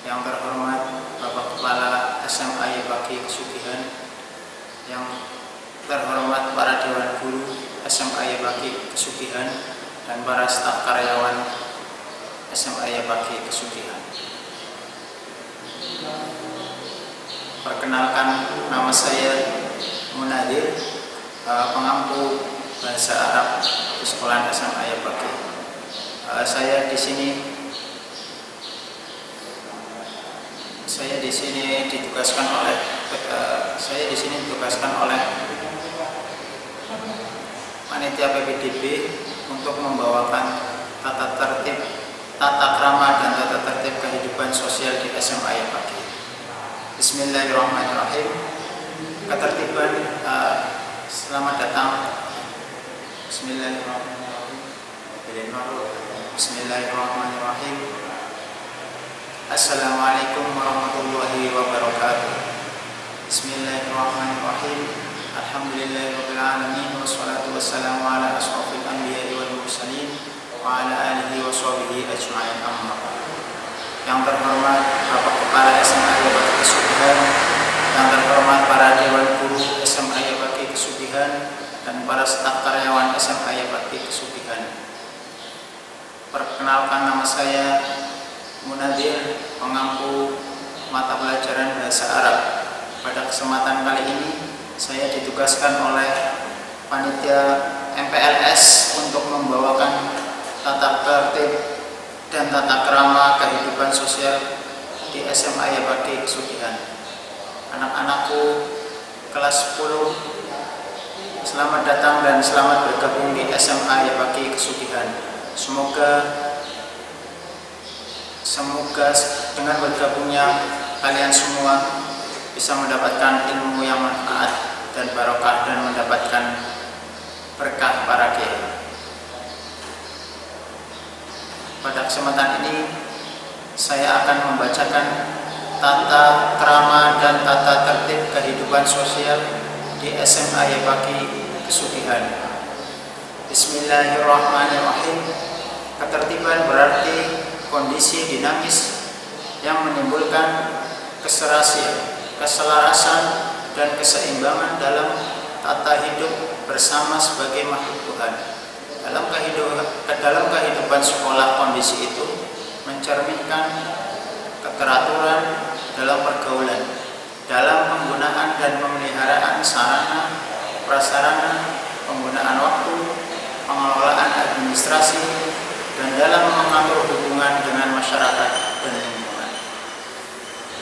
Yang terhormat Bapak Kepala SMA Yepaki Kesugihan, yang terhormat para Dewan Guru SMA Yepaki Kesugihan, dan para staf karyawan SMA Yepaki Kesugihan. Perkenalkan, nama saya Munadir, pengampu bahasa Arab di sekolah SMA Yepaki. Saya di sini ditugaskan oleh panitia PPDB untuk membawakan tata krama dan tata tertib kehidupan sosial di SMA Yepaki. Bismillahirrahmanirrahim. Ketertiban, selamat datang. Bismillahirrahmanirrahim. Assalamualaikum warahmatullahi wabarakatuh. Bismillahirrahmanirrahim. Alhamdulillahirabbil alamin, wassalatu wassalamu ala asrofil anbiya'i wal mursalin wa ala alihi wa sahbihi ajma'in, amma ba'd. Yang terhormat Bapak Kepala SMA Yepaki Kesugihan, yang terhormat para Dewan Guru SMA Yepaki Kesugihan, dan para staf karyawan SMA Yepaki Kesugihan. Perkenalkan, nama saya Munadir, pengampu mata pelajaran bahasa Arab. Pada kesempatan kali ini saya ditugaskan oleh panitia MPLS untuk membawakan tata tertib dan tata krama kehidupan sosial di SMA Yepaki Kesugihan. Anak-anakku kelas 10, selamat datang dan selamat bergabung di SMA Yepaki Kesugihan. Semoga dengan bergabungnya kalian semua bisa mendapatkan ilmu yang manfaat dan barokah dan mendapatkan berkah para kiai. Pada kesempatan ini saya akan membacakan tata krama dan tata tertib kehidupan sosial di SMA Yepaki Kesugihan. Bismillahirrahmanirrahim. Ketertiban berarti kondisi dinamis yang menimbulkan keselarasan dan keseimbangan dalam tata hidup bersama sebagai makhluk Tuhan. Dalam kehidupan sekolah, kondisi itu mencerminkan keteraturan dalam pergaulan, dalam penggunaan dan pemeliharaan sarana, prasarana, penggunaan waktu, pengelolaan administrasi, dan dalam mengatur hubungan dengan masyarakat dan lingkungan.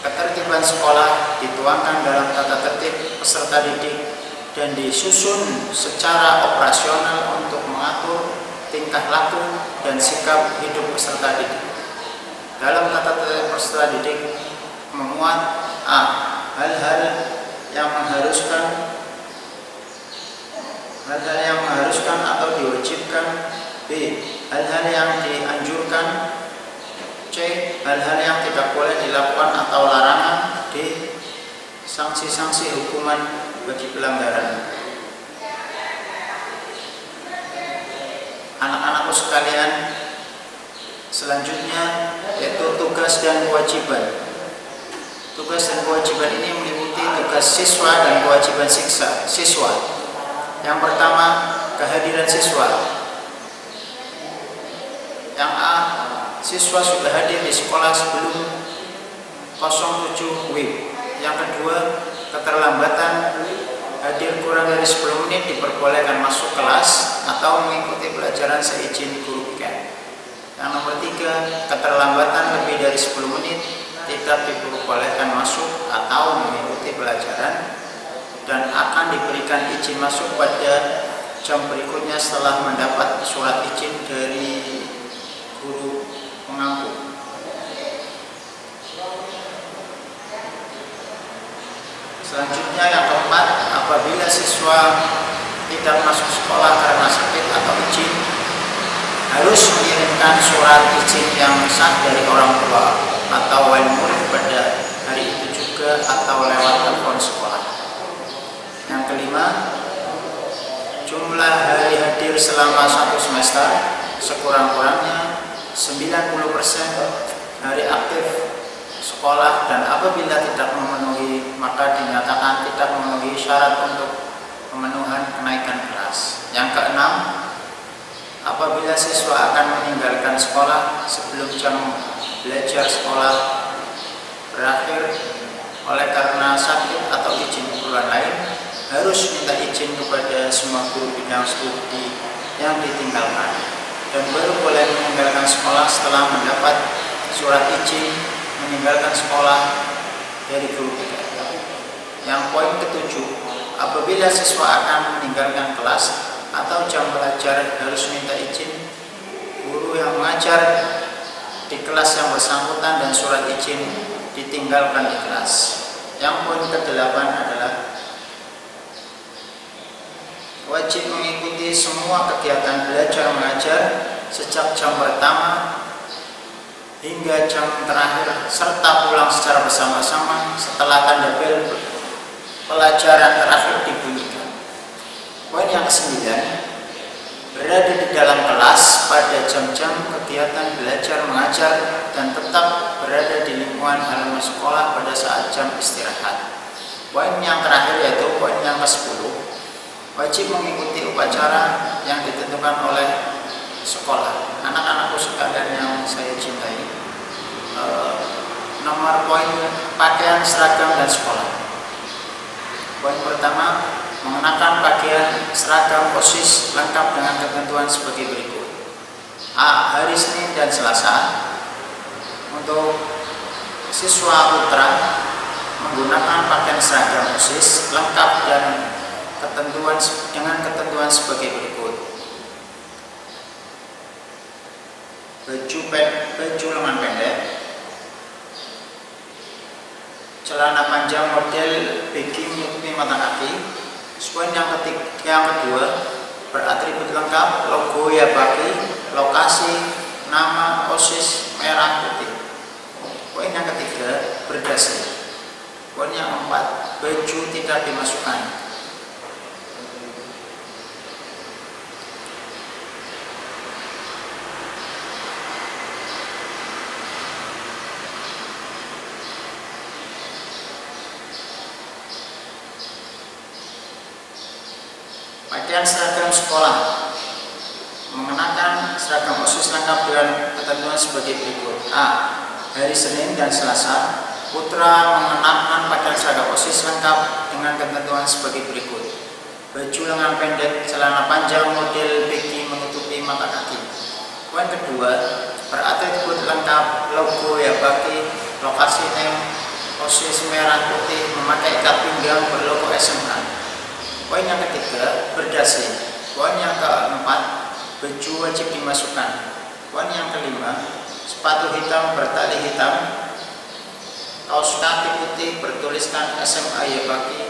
Ketertiban sekolah dituangkan dalam tata tertib peserta didik dan disusun secara operasional untuk mengatur tingkah laku dan sikap hidup peserta didik. Dalam tata tertib peserta didik memuat a. hal-hal yang mengharuskan atau diwajibkan, b. hal-hal yang dianjurkan, c. hal-hal yang tidak boleh dilakukan atau larangan, d. sanksi-sanksi hukuman bagi pelanggaran. Anak-anakku sekalian, selanjutnya yaitu tugas dan kewajiban. Tugas dan kewajiban ini meliputi tugas siswa dan kewajiban siswa. Yang pertama, kehadiran siswa. Yang A, siswa sudah hadir di sekolah sebelum 07 WIB. Yang kedua, keterlambatan hadir kurang dari 10 menit diperbolehkan masuk kelas atau mengikuti pelajaran seizin guru PK. Yang nomor 3, keterlambatan lebih dari 10 menit tidak diperbolehkan masuk atau mengikuti pelajaran dan akan diberikan izin masuk pada jam berikutnya setelah mendapat surat izin dari guru pengampu. Selanjutnya yang keempat, apabila siswa tidak masuk sekolah karena sakit atau izin, harus mengirimkan surat izin yang sah dari orang tua atau wali murid pada hari itu juga atau lewat telepon sekolah. Yang kelima, jumlah hari hadir selama 1 semester sekurang-kurangnya 90% hari aktif sekolah, dan apabila tidak memenuhi maka dinyatakan tidak memenuhi syarat untuk pemenuhan kenaikan kelas. Yang keenam, apabila siswa akan meninggalkan sekolah sebelum jam belajar sekolah berakhir oleh karena sakit atau izin keperluan lain, harus minta izin kepada semua guru bidang studi yang ditinggalkan, dan baru boleh meninggalkan sekolah setelah mendapat surat izin meninggalkan sekolah dari guru bidang. Yang poin ketujuh, apabila siswa akan meninggalkan kelas atau jam belajar, harus minta izin guru yang mengajar di kelas yang bersangkutan dan surat izin ditinggalkan di kelas. Yang poin ke-8 adalah wajib mengikuti semua kegiatan belajar mengajar sejak jam pertama hingga jam terakhir, serta pulang secara bersama-sama setelah tanda bel pelajaran terakhir dibunyikan. Poin yang ke-9, berada di dalam kelas pada jam-jam kegiatan belajar mengajar dan tetap berada di lingkungan halaman sekolah pada saat jam istirahat. Poin yang terakhir yaitu poin yang ke-10, wajib mengikuti upacara yang ditentukan oleh sekolah. Anak-anakku sekalian yang saya cintai, nomor poin pakaian, seragam, dan sekolah. Poin pertama, mengenakan pakaian seragam OSIS lengkap dengan ketentuan sebagai berikut. A. Hari Senin dan Selasa, untuk siswa putra menggunakan pakaian seragam OSIS lengkap dan dengan ketentuan sebagai berikut. Baju lengan pendek, celana panjang model baggy menutupi mata kaki. Poin yang kedua, beratribut lengkap, logo Yabaki, lokasi, nama OSIS merah putih. Poin yang ketiga, berdasi. Poin yang keempat, baju tidak dimasukkan. Pakaian seragam sekolah, mengenakan seragam OSIS lengkap dengan ketentuan sebagai berikut. A. Hari Senin dan Selasa, putra mengenakan pakaian seragam OSIS lengkap dengan ketentuan sebagai berikut. Baju lengan pendek, celana panjang model baggy menutupi mata kaki. Poin kedua, beratribut lengkap, logo Yabaki, lokasi nem OSIS merah putih, memakai ikat pinggang berlogo SMK. Poin yang ketiga, berdasi. Poin yang keempat, baju wajib dimasukkan. Poin yang kelima, sepatu hitam bertali hitam, kaos kaki putih bertuliskan SMA Yabaki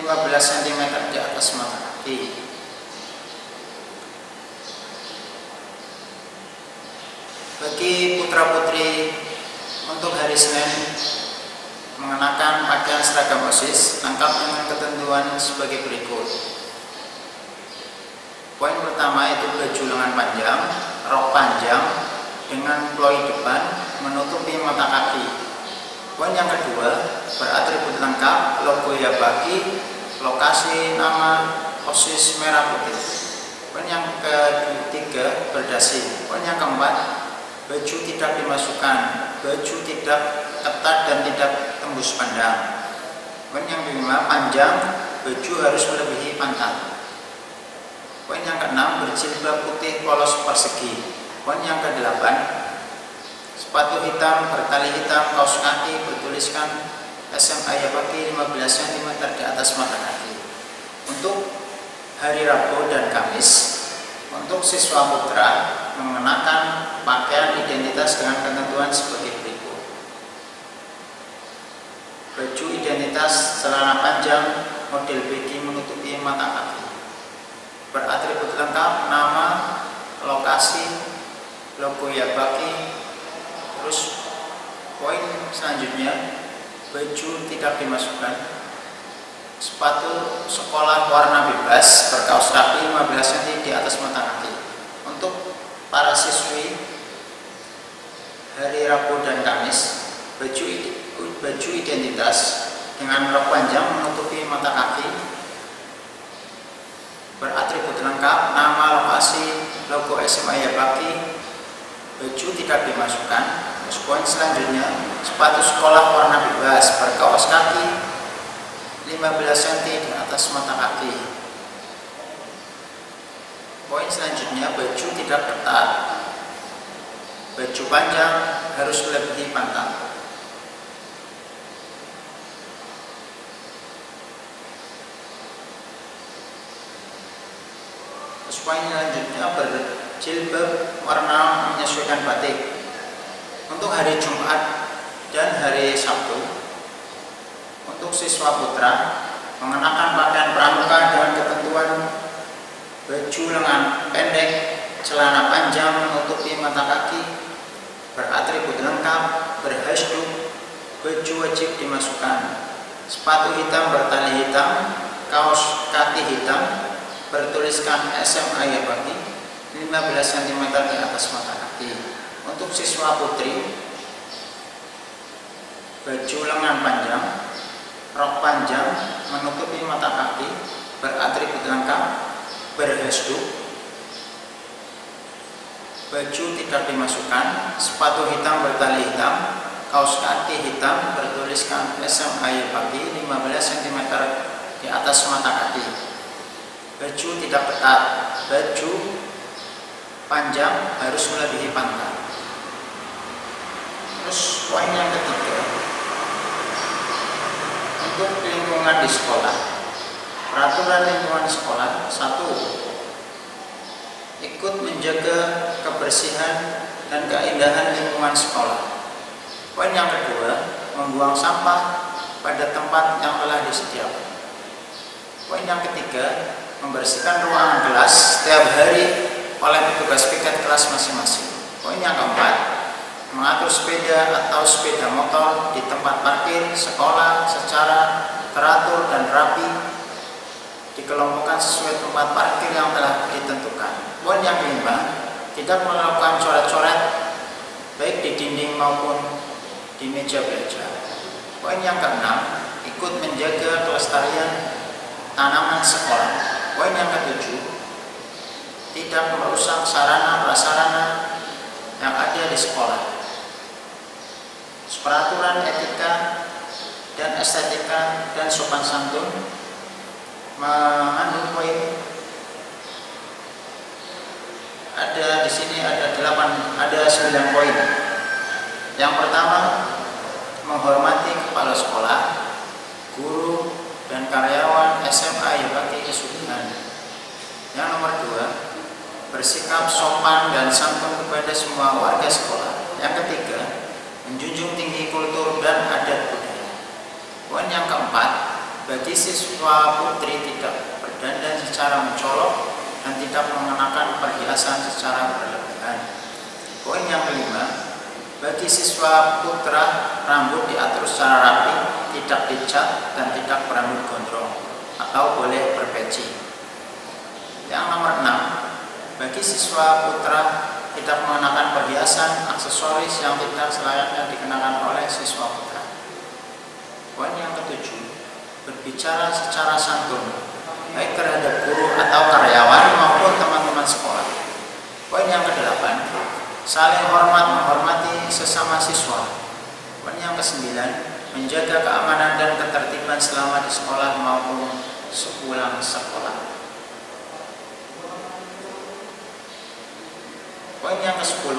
15 cm di atas mata kaki. Bagi putra-putri untuk hari Senin, mengenakan pakaian seragam OSIS lengkap dengan ketentuan sebagai berikut. Poin pertama itu baju lengan panjang, rok panjang dengan ploi depan menutupi mata kaki. Poin yang kedua, beratribut lengkap, logo Yabaki, lokasi, nama OSIS merah putih. Poin yang ketiga, berdasi. Poin yang keempat, baju tidak dimasukkan, baju tidak ketat dan tidak tembus pandang. Poin yang kelima, panjang, baju harus melebihi pantat. Poin yang keenam, berjilbab putih polos persegi. Poin yang kedelapan, sepatu hitam bertali hitam, kaos kaki bertuliskan SMA Yabaki 15 cm di atas mata kaki. Untuk hari Rabu dan Kamis, untuk siswa putra mengenakan pakaian identitas dengan ketentuan sebagai berikut. Baju identitas celana panjang model baggy menutupi mata kaki, beratribut lengkap, nama, lokasi, logo Yabaki. Terus poin selanjutnya, baju tidak dimasukkan, sepatu sekolah warna bebas berkaos kaki 15 cm di atas mata kaki. Untuk para siswi hari Rabu dan Kamis, baju identitas dengan rok panjang menutupi mata kaki, beratribut lengkap, nama, lokasi, logo SMA Yapaki, baju tidak dimasukkan. Terus poin selanjutnya, sepatu sekolah warna bebas berkaos kaki 15 cm di atas mata kaki. Poin selanjutnya, baju tidak ketat, baju panjang harus melebihi pangkal. Terus poin selanjutnya, berjilbab warna menyesuaikan batik. Untuk hari Jumat dan hari Sabtu, untuk siswa putra mengenakan pakaian pramuka dengan ketentuan baju lengan pendek, celana panjang menutupi mata kaki, beratribut lengkap, berhasduk, baju wajib dimasukkan, sepatu hitam bertali hitam, kaos kaki hitam, bertuliskan SMA Yapaki 15 cm di atas mata kaki. Untuk siswa putri, baju lengan panjang, rok panjang menutupi mata kaki, beratribut lengkap, berhasduk, baju tidak dimasukkan, sepatu hitam bertali hitam, kaos kaki hitam bertuliskan SMA Yapaki 15 cm di atas mata kaki. Baju tidak ketat, baju panjang harus melebihi pangkal. Terus poin yang ketiga, untuk lingkungan di sekolah, peraturan lingkungan sekolah 1. Ikut menjaga kebersihan dan keindahan lingkungan sekolah. Poin yang kedua, membuang sampah pada tempat yang telah disediakan. Poin yang ketiga, membersihkan ruangan kelas setiap hari oleh petugas piket kelas masing-masing. Poin yang keempat, mengatur sepeda atau sepeda motor di tempat parkir sekolah secara teratur dan rapi, dikelompokkan sesuai tempat parkir yang telah ditentukan. Poin yang kelima, tidak melakukan coret-coret baik di dinding maupun di meja belajar. Poin yang keenam, ikut menjaga kelestarian tanaman sekolah. Poin yang ketujuh, tidak merusak sarana prasarana yang ada di sekolah. Peraturan etika dan estetika dan sopan santun mengandung poin. Ada di sini ada 9 poin. Yang pertama, menghormati kepala sekolah, guru dan karyawan SMA Yapaki Kesudian. Yang nomor 2, bersikap sopan dan santun kepada semua warga sekolah. Yang ketiga, menjunjung tinggi kultur dan adat budaya. Poin yang keempat, bagi siswa putri tidak berdandan secara mencolok dan tidak mengenakan perhiasan secara berlebihan. Poin yang kelima, bagi siswa putra rambut diatur secara rapi, tidak dicat dan tidak berambut gondrong atau boleh berpeci. Yang nomor 6, bagi siswa putra tidak mengenakan perhiasan, aksesoris yang tidak selayaknya dikenakan oleh siswa putra. Poin yang ketujuh, berbicara secara santun, baik terhadap guru atau karyawan maupun teman-teman sekolah. Poin yang kedelapan, saling hormat menghormati sesama siswa. Poin yang kesembilan, menjaga keamanan dan ketertiban selama di sekolah maupun sepulang sekolah. Poin yang ke-10,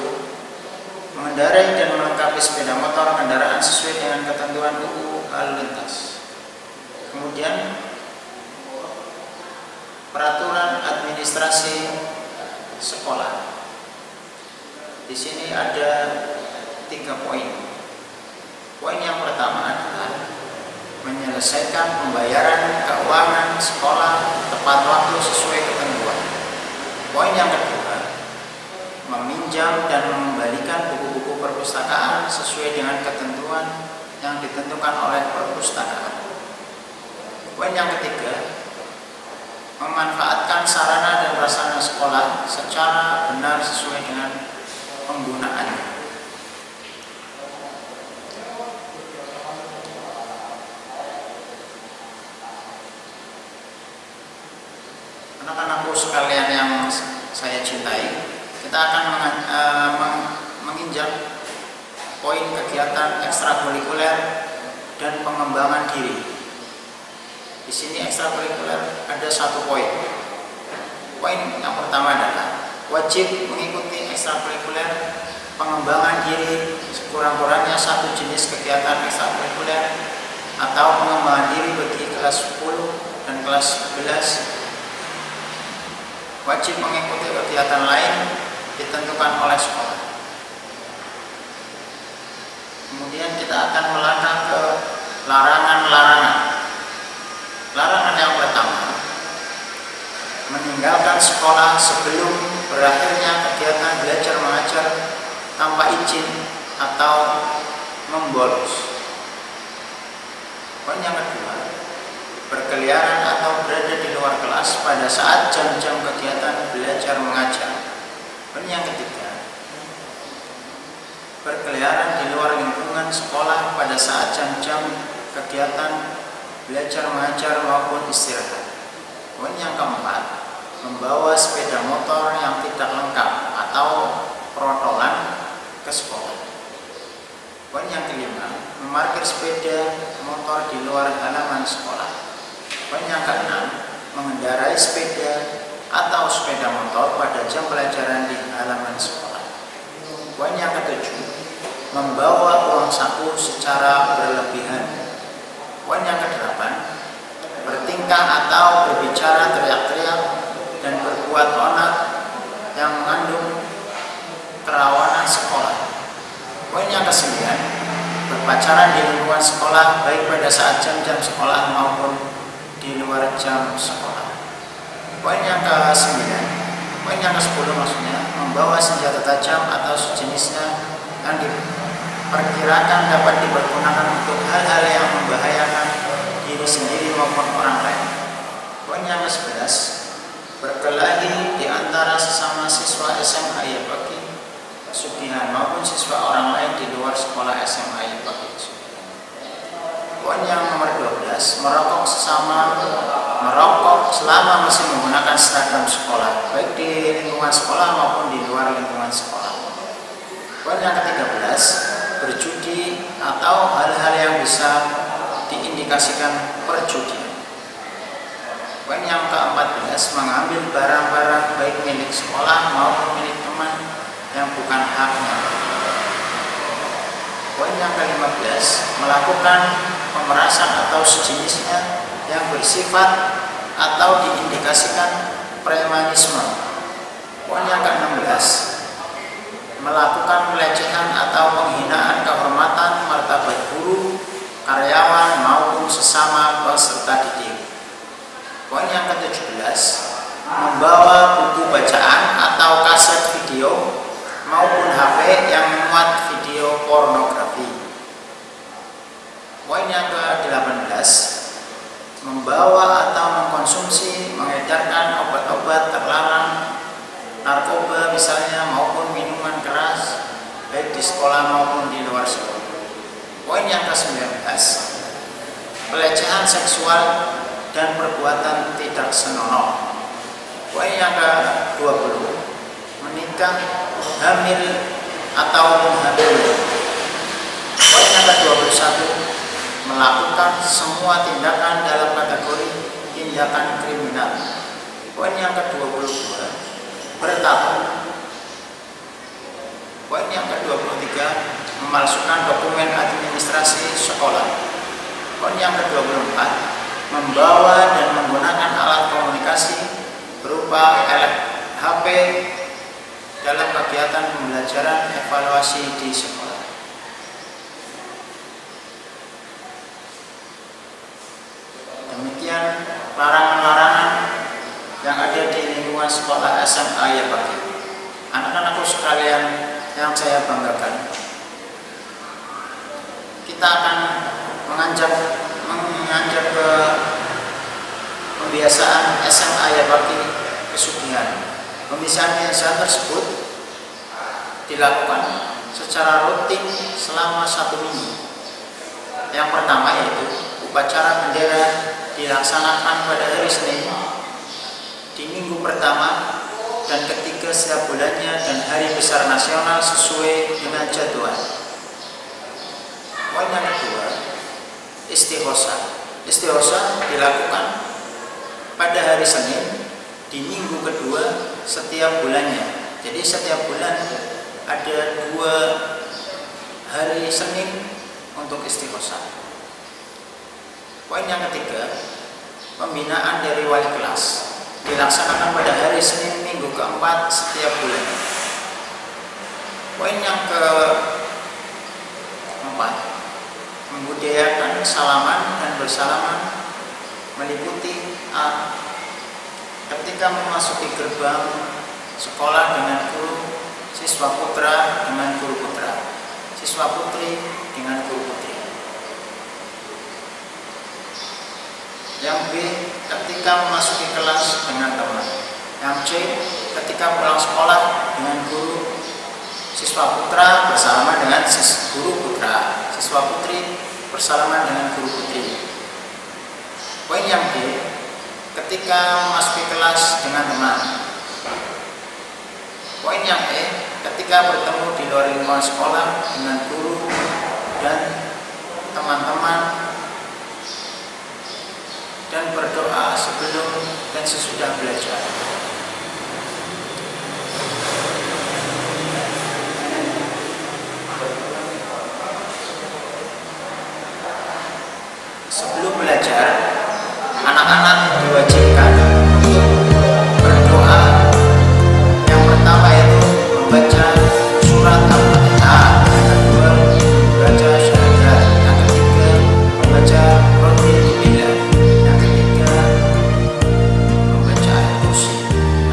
mengendarai dan melengkapi sepeda motor kendaraan sesuai dengan ketentuan UU lalu lintas. Kemudian peraturan administrasi sekolah. Di sini ada 3 poin. Poin yang pertama adalah menyelesaikan pembayaran keuangan sekolah tepat waktu sesuai ketentuan. Poin yang kedua, meminjam dan mengembalikan buku-buku perpustakaan sesuai dengan ketentuan yang ditentukan oleh perpustakaan. Poin yang ketiga, memanfaatkan sarana dan prasarana sekolah secara benar sesuai dengan penggunaannya. Anak-anakku sekalian yang saya cintai, kita akan menginjak poin kegiatan ekstrakurikuler dan pengembangan diri. Di sini ekstrakurikuler ada 1 poin. Poin yang pertama adalah wajib mengikuti ekstrakurikuler pengembangan diri sekurang-kurangnya 1 jenis kegiatan ekstrakurikuler atau pengembangan diri bagi kelas 10 dan kelas 11. Wajib mengikuti kegiatan lain ditentukan oleh sekolah. Kemudian kita akan melangkah ke larangan-larangan. Larangan yang pertama, meninggalkan sekolah sebelum berakhirnya kegiatan belajar mengajar tanpa izin atau membolos. Poin yang kedua, berkeliaran atau berada di luar kelas pada saat jam-jam kegiatan belajar mengajar. Poin yang ketiga, berkeliaran di luar lingkungan sekolah pada saat jam-jam kegiatan belajar mengajar maupun istirahat. Poin yang keempat, membawa sepeda motor yang tidak lengkap atau protolan ke sekolah. Poin yang kelima, memarkir sepeda motor di luar halaman sekolah. Poin yang keenam, mengendarai sepeda atau sepeda motor pada jam pelajaran di halaman sekolah. Poin yang ketujuh, membawa uang saku secara berlebihan. Poin yang kedelapan, bertingkah atau berbicara teriak-teriak dan berbuat onar yang mengandung kerawanan sekolah. Poin yang kesembilan, berpacaran di lingkungan sekolah baik pada saat jam-jam sekolah maupun di luar jam sekolah. Poin yang ke-9, poin yang ke-10 maksudnya, membawa senjata tajam atau sejenisnya yang diperkirakan dapat dipergunakan untuk hal-hal yang membahayakan diri sendiri maupun orang lain. Poin yang ke-11, berkelahi di antara sesama siswa SMA Yapaki Sugihan maupun siswa orang lain di luar sekolah SMA Yapaki Sugihan. Poin yang nomor 12, merokok selama masih menggunakan seragam sekolah, baik di lingkungan sekolah maupun di luar lingkungan sekolah. Poin yang ke-13, berjudi atau hal-hal yang bisa diindikasikan perjudian. Poin yang ke-14, mengambil barang-barang baik milik sekolah maupun milik teman yang bukan haknya. Poin yang ke-15, melakukan pemerasan atau sejenisnya yang bersifat atau diindikasikan premanisme. Poin yang ke-16, melakukan pelecehan atau penghinaan kehormatan martabat guru, karyawan maupun sesama peserta didik. Poin yang ke-17, membawa buku bacaan atau kaset video maupun HP yang memuat video pornografi. Poin yang ke-18, membawa atau mengkonsumsi, mengedarkan obat-obat terlarang, narkoba misalnya maupun minuman keras baik di sekolah maupun di luar sekolah. Poin yang ke-19, pelecehan seksual dan perbuatan tidak senonoh. Poin yang ke-20, menikah, hamil atau menghamili. Poin yang ke-21, melakukan semua tindakan dalam kategori tindakan kriminal. Poin yang ke-22, bertahan. Poin yang ke-23, memalsukan dokumen administrasi sekolah. Poin yang ke-24, membawa dan menggunakan alat komunikasi berupa HP dalam kegiatan pembelajaran evaluasi di sekolah. Demikian larangan-larangan yang ada di lingkungan sekolah SMA Yapaki. Anak-anakku sekalian yang saya banggakan, kita akan menganjak ke pembiasaan SMA Yapaki Pesugihan. Pembiasaan tersebut dilakukan secara rutin selama 1 minggu. Yang pertama yaitu upacara bendera dilaksanakan pada hari Senin di minggu minggu pertama dan ketiga setiap bulannya dan hari besar nasional sesuai dengan jadwal. Poin yang kedua, istighosa. Istighosa dilakukan pada hari Senin di minggu kedua setiap bulannya. Jadi setiap bulan ada 2 hari Senin untuk istighosa. Poin yang ketiga, pembinaan dari wali kelas dilaksanakan pada hari Senin minggu keempat setiap bulan. Poin yang keempat, membudayakan salaman dan bersalaman meliputi A. Ketika memasuki gerbang sekolah dengan guru, siswa putra dengan guru putra, siswa putri dengan guru putri. Yang B, ketika memasuki kelas dengan teman. Yang C, ketika pulang sekolah dengan guru, siswa putra bersalaman dengan guru putra, siswa putri bersalaman dengan guru putri. Poin yang D, ketika memasuki kelas dengan teman. Poin yang E, ketika bertemu di luar lingkungan sekolah dengan guru dan teman-teman dan berdoa sebelum dan sesudah belajar. Sebelum belajar, anak-anak diwajibkan untuk berdoa. Yang pertama yaitu membaca surat Al-Fatihah, yang kedua membaca syahadat, yang ketiga membaca roti billah, yang ketiga membaca ayat kursi,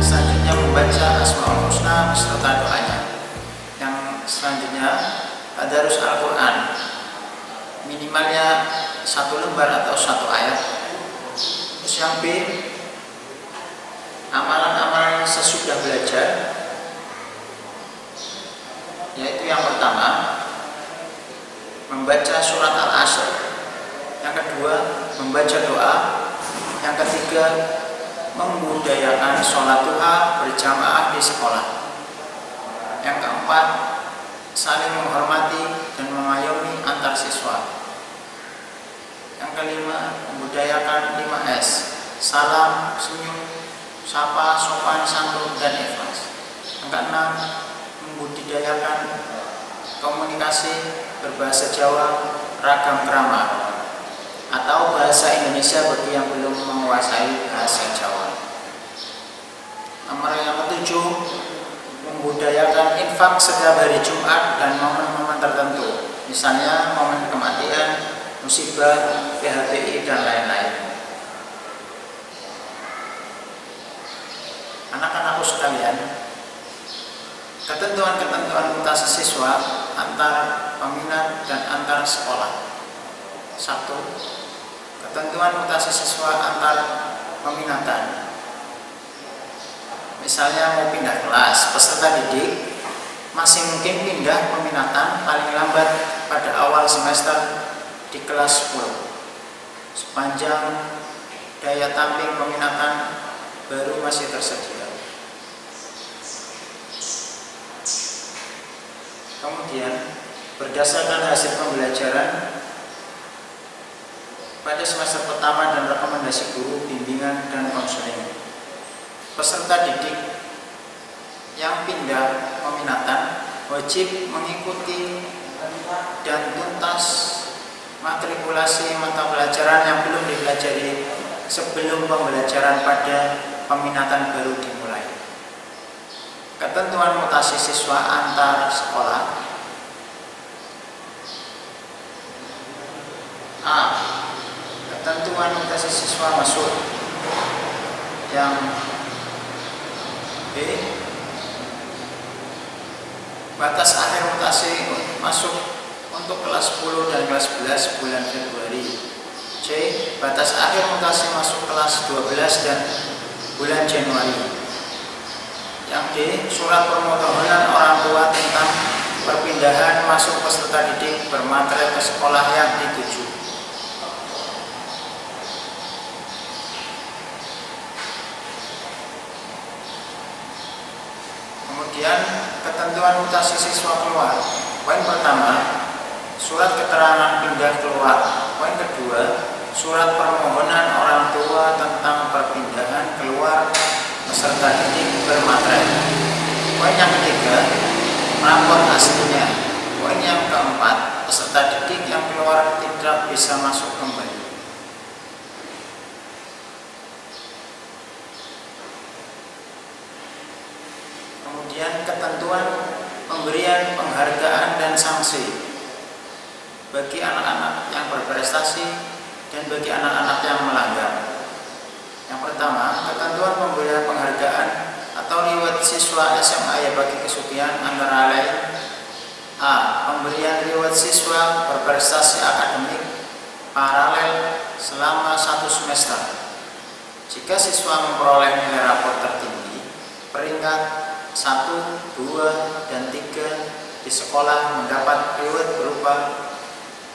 selanjutnya membaca Asmaul Husna beserta doanya. Yang selanjutnya tadarus Al-Quran, minimalnya 1 lembar atau 1 ayat. Terus yang B, amalan-amalan sesudah belajar, yaitu yang pertama membaca surat Al-Asr, yang kedua membaca doa, yang ketiga membudayakan sholat duha berjamaah di sekolah, yang keempat saling menghormati dan mengayomi antar siswa, yang kelima membudayakan 5S, salam, senyum, sapa, sopan, santun, dan ikhlas. Yang keenam membudidayakan komunikasi berbahasa Jawa ragam krama atau bahasa Indonesia bagi yang belum menguasai bahasa Jawa. Nomor yang ketujuh, membudayakan infak setiap hari Jumat dan momen-momen tertentu, misalnya momen kematian, musibah, PHBI, dan lain-lain. Anak-anakku sekalian, ketentuan-ketentuan mutasi siswa antar peminat dan antar sekolah. 1. Ketentuan mutasi siswa antar peminatan. Misalnya mau pindah kelas, peserta didik masih mungkin pindah peminatan paling lambat pada awal semester di kelas 10 sepanjang daya tampung peminatan baru masih tersedia. Kemudian berdasarkan hasil pembelajaran pada semester pertama dan rekomendasi guru, bimbingan, dan konseling, peserta didik yang pindah peminatan wajib mengikuti dan tuntas matrikulasi mata pelajaran yang belum dipelajari sebelum pembelajaran pada peminatan baru dimulai. Ketentuan mutasi siswa antar sekolah. A. Ketentuan mutasi siswa masuk. Yang B. Batas akhir mutasi masuk untuk kelas 10 dan kelas 11 bulan Februari. C. Batas akhir mutasi masuk kelas 12 dan bulan Januari. Yang D. Surat permohonan orang tua tentang perpindahan masuk peserta didik bermaterai ke sekolah yang dituju. Kemudian ketentuan mutasi siswa keluar. Poin pertama, surat keterangan pindah keluar. Poin kedua, surat permohonan orang tua tentang perpindahan keluar peserta didik bermaterai. Poin yang ketiga, rapor aslinya. Poin yang keempat, peserta didik yang keluar tidak bisa masuk kembali. Kemudian ketentuan pemberian penghargaan dan sanksi bagi anak-anak yang berprestasi dan bagi anak-anak yang melanggar. Yang pertama, ketentuan pemberian penghargaan atau reward siswa SMA ya bagi kesugihan antara lain: A. Pemberian reward siswa berprestasi akademik paralel selama 1 semester. Jika siswa memperoleh nilai rapor tertinggi, peringkat 1, 2, dan 3 di sekolah mendapat reward berupa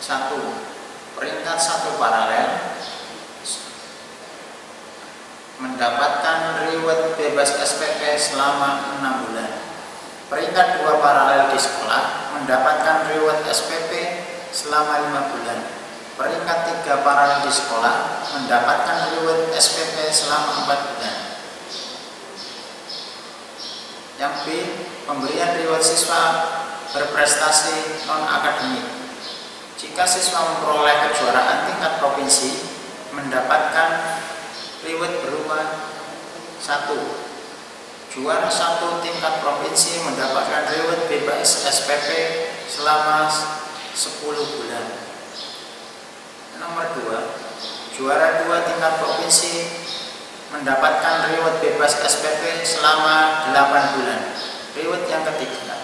1. Peringkat 1 paralel mendapatkan reward bebas SPP selama 6 bulan. Peringkat 2 paralel di sekolah mendapatkan reward SPP selama 5 bulan. Peringkat 3 paralel di sekolah mendapatkan reward SPP selama 4 bulan. Yang B, pemberian reward siswa berprestasi non-akademik. Jika siswa memperoleh kejuaraan tingkat provinsi, mendapatkan reward berupa 1. Juara 1 tingkat provinsi mendapatkan reward bebas SPP selama 10 bulan. Nomor 2, juara 2 tingkat provinsi mendapatkan reward bebas SPP selama 8 bulan. Reward yang ketiga,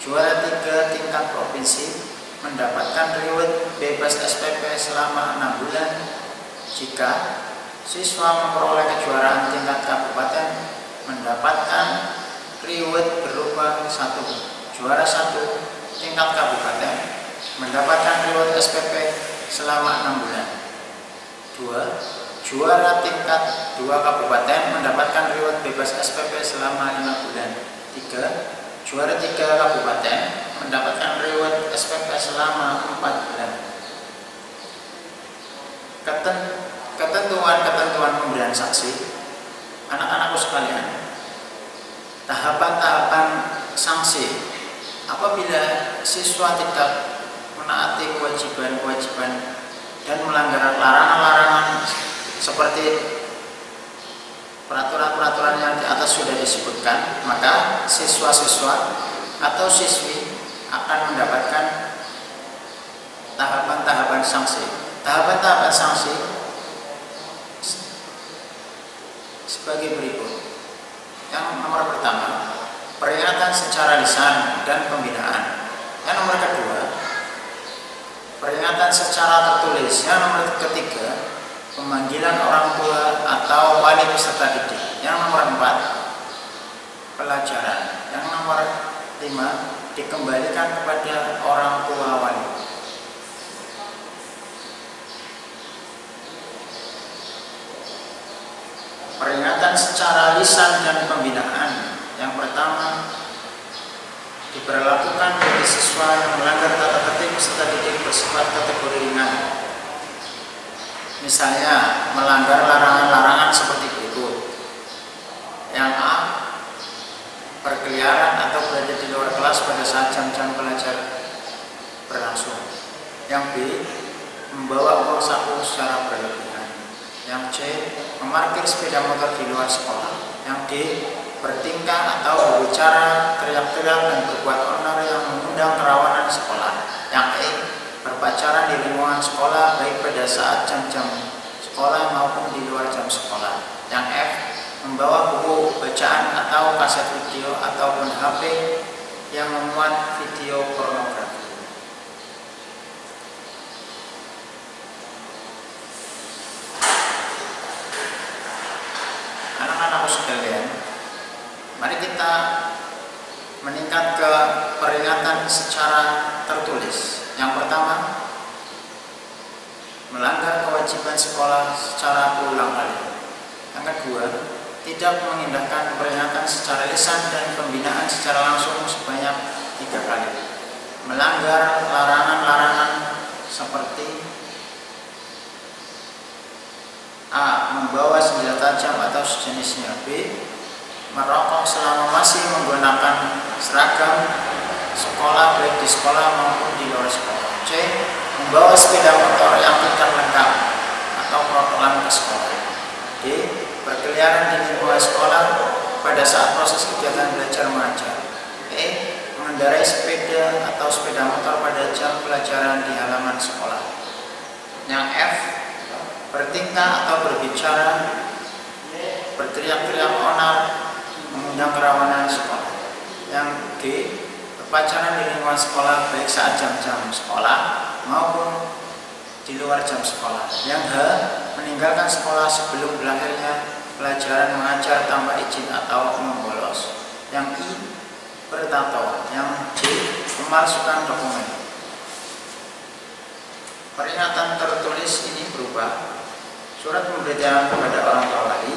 juara 3 tingkat provinsi mendapatkan reward bebas SPP selama 6 bulan jika siswa memperoleh kejuaraan tingkat kabupaten, mendapatkan reward berupa 1. Juara 1 tingkat kabupaten mendapatkan reward SPP selama 6 bulan. 2. Juara tingkat 2 kabupaten mendapatkan reward bebas SPP selama 5 bulan. 3. Juara 3 kabupaten mendapatkan reward SPP selama 4 bulan. Ketentuan pemberian sanksi. Anak-anakku sekalian, tahapan-tahapan sanksi apabila siswa tidak menaati kewajiban-kewajiban dan melanggar larangan-larangan seperti peraturan-peraturan yang di atas sudah disebutkan, maka siswa-siswa atau siswi akan mendapatkan tahapan-tahapan sanksi. Tahapan-tahapan sanksi sebagai berikut. Yang nomor pertama, peringatan secara lisan dan pembinaan. Yang nomor kedua, peringatan secara tertulis. Yang nomor ketiga, pemanggilan orang tua atau wali peserta didik. Yang nomor 4, pelajaran. Yang nomor 5, dikembalikan kepada orang tua wali. Peringatan secara lisan dan pembinaan. Yang pertama, diberlakukan bagi siswa yang melanggar tata tertib peserta didik bersifat kategori ringan. Misalnya, melanggar larangan-larangan seperti berikut. Yang A, berkeliaran atau berada di luar kelas pada saat jam-jam belajar berlangsung. Yang B, membawa uang saku secara berlebihan. Yang C, memarkir sepeda motor di luar sekolah. Yang D, bertingkah atau berbicara, teriak-teriak dan berbuat onar yang mengundang kerawanan sekolah. Yang E, berpacaran di lingkungan sekolah baik pada saat jam-jam sekolah maupun di luar jam sekolah. Yang F, membawa buku bacaan atau kaset video ataupun HP yang memuat video pornografi. Anak-anakku sekalian, mari kita meningkat ke peringatan secara tertulis. Yang pertama, melanggar kewajiban sekolah secara berulang kali. Yang kedua, tidak mengindahkan peringatan secara lisan dan pembinaan secara langsung sebanyak 3 kali. Melanggar larangan-larangan seperti A. Membawa senjata tajam atau sejenisnya. B. Merokok selama masih menggunakan seragam sekolah baik di sekolah maupun di luar sekolah. C. Membawa sepeda motor yang tidak lengkap atau protolan ke sekolah. D. Berkeliaran di lingkungan sekolah pada saat proses kegiatan belajar mengajar. E. Mengendarai sepeda atau sepeda motor pada jam pelajaran di halaman sekolah. Yang F. Bertingkah atau berbicara, berteriak-teriak onar, mengundang kerawanan sekolah. Yang G. Berpacaran di lingkungan sekolah baik saat jam-jam sekolah maupun di luar jam sekolah. Yang H. Meninggalkan sekolah sebelum berakhirnya pelajaran mengajar tanpa izin atau membolos. Yang I. Bertato. Yang J. Memalsukan dokumen. Peringatan tertulis ini berupa surat pemberitahuan kepada orang tua wali.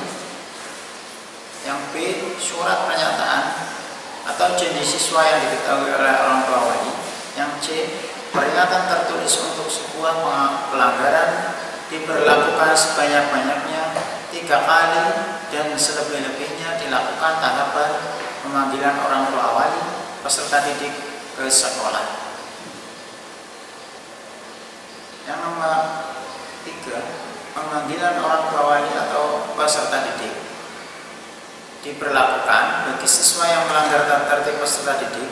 Yang B. Surat pernyataan atau janji siswa yang diketahui oleh orang tua wali. Yang C. Peringatan tertulis untuk sebuah pelanggaran diberlakukan sebanyak-banyaknya 3 kali dan selebih-lebihnya dilakukan tahapan pemanggilan orang tua wali peserta didik ke sekolah. Yang nomor 3, pemanggilan orang tua wali atau peserta didik diberlakukan bagi siswa yang melanggar tata tertib peserta didik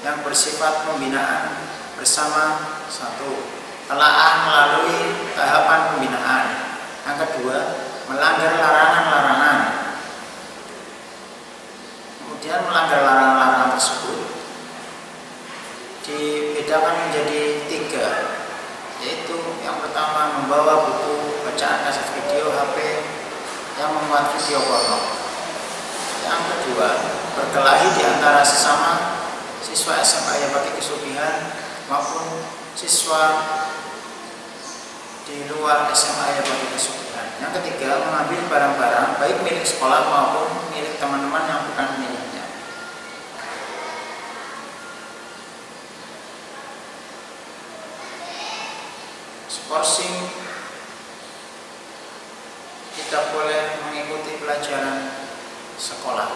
yang bersifat pembinaan bersama 1. Telaah melalui tahapan pembinaan. Yang kedua, melanggar larangan-larangan. Kemudian melanggar larangan-larangan tersebut dibedakan menjadi 3, yaitu yang pertama membawa buku bacaan kaset video HP yang memuat video porno. Yang kedua, berkelahi di antara sesama siswa SMA yang pakai kesugihan maupun siswa di luar SMA yang pakai kesugihan. Yang ketiga, mengambil barang-barang baik milik sekolah maupun milik teman-teman yang bukan miliknya. Skorsing tidak boleh mengikuti pelajaran sekolah.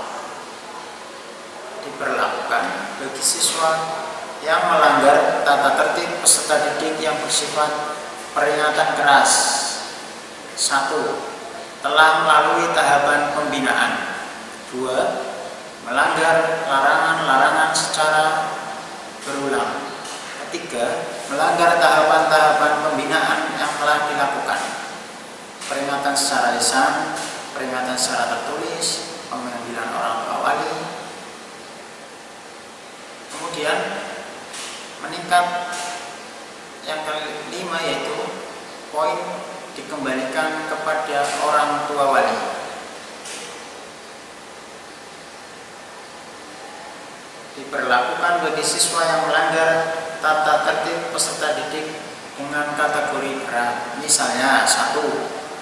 Diberlakukan bagi siswa yang melanggar tata tertib peserta didik yang bersifat peringatan keras. 1. Telah melalui tahapan pembinaan. 2. Melanggar larangan-larangan secara berulang. 3. Melanggar tahapan-tahapan pembinaan yang telah dilakukan. Peringatan secara lisan, peringatan secara tertulis, pemanggilan orang tua wali. Kemudian meningkat yang kelima, yaitu poin dikembalikan kepada orang tua wali. Diberlakukan bagi siswa yang melanggar tata tertib peserta didik dengan kategori berat. Misalnya 1.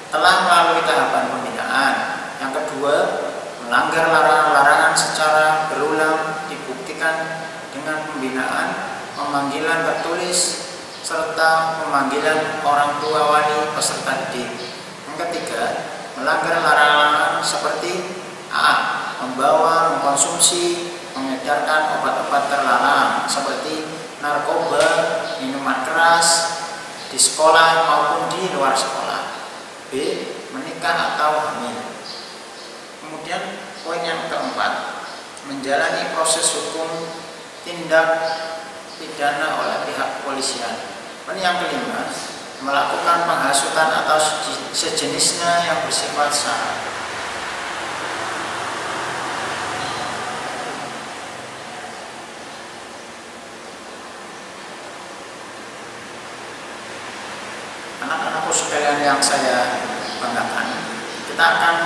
Telah melalui tahapan pembinaan. Yang kedua, melanggar larangan-larangan secara berulang dibuktikan dengan pembinaan, pemanggilan tertulis, serta pemanggilan orang tua wali peserta didik. Yang ketiga, melanggar larangan seperti A. Membawa, mengkonsumsi, mengedarkan obat-obat terlarang seperti narkoba, minuman keras di sekolah maupun di luar sekolah. B. Menikah atau hamil. Kemudian poin yang keempat, menjalani proses hukum tindak pidana oleh pihak kepolisian. Dan yang kelima, melakukan penghasutan atau sejenisnya yang bersifat sara. Anak-anakku sekalian yang saya banggakan, kita akan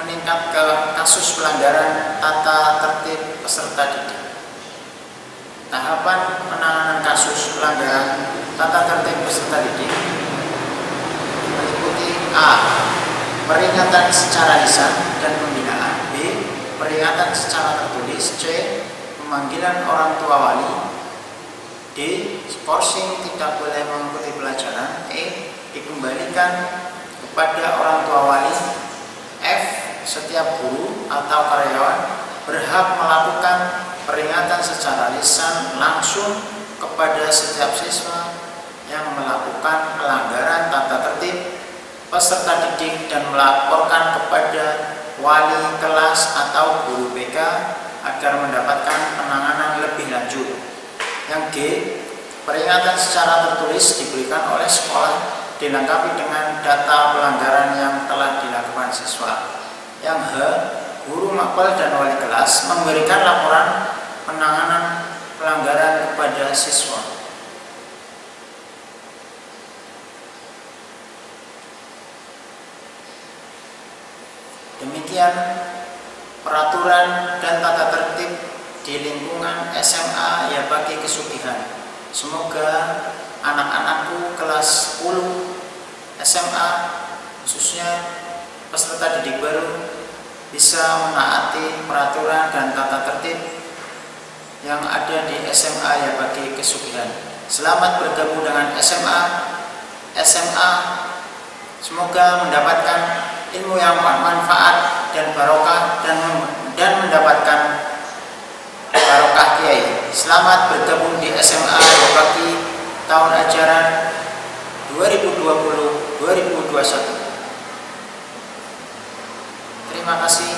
meningkat ke kasus pelanggaran tata tertib peserta didik. Tahapan penanganan kasus pelanggaran tata tertib peserta didik meliputi A. peringatan secara lisan dan pembinaan. B. Peringatan secara tertulis. C. Pemanggilan orang tua wali. D. Skorsing tidak boleh mengikuti pelajaran. E. Dikembalikan kepada orang tua wali. F. Setiap guru atau karyawan berhak melakukan peringatan secara lisan langsung kepada setiap siswa yang melakukan pelanggaran tata tertib peserta didik dan melaporkan kepada wali kelas atau guru BK agar mendapatkan penanganan lebih lanjut. Yang G. Peringatan secara tertulis diberikan oleh sekolah dilengkapi dengan data pelanggaran yang telah dilakukan siswa. Yang H. Guru mapel dan wali kelas memberikan laporan penanganan pelanggaran kepada siswa. Demikian peraturan dan tata tertib di lingkungan SMA Yabagi Kesugihan. Semoga anak-anakku kelas 10 SMA, khususnya peserta didik baru, bisa menaati peraturan dan tata tertib yang ada di SMA Yabagi Kesugihan. Selamat bergabung dengan SMA. Semoga mendapatkan ilmu yang bermanfaat dan barokah dan mendapatkan barokah kiai. Selamat bergabung di SMA Yabagi tahun ajaran 2020-2021. Terima kasih.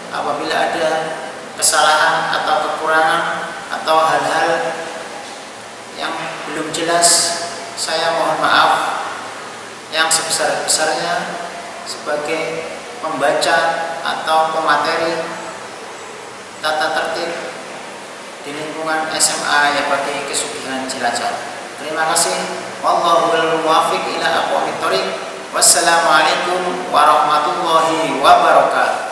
Apabila ada kesalahan atau kekurangan atau hal-hal yang belum jelas, saya mohon maaf yang sebesar-besarnya sebagai pembaca atau pemateri tata tertib di lingkungan SMA Yabagi Kesugihan Cilacap. Terima kasih. Wallahul muwaffiq ila aqwamit thoriq. Wassalamualaikum warahmatullahi wabarakatuh.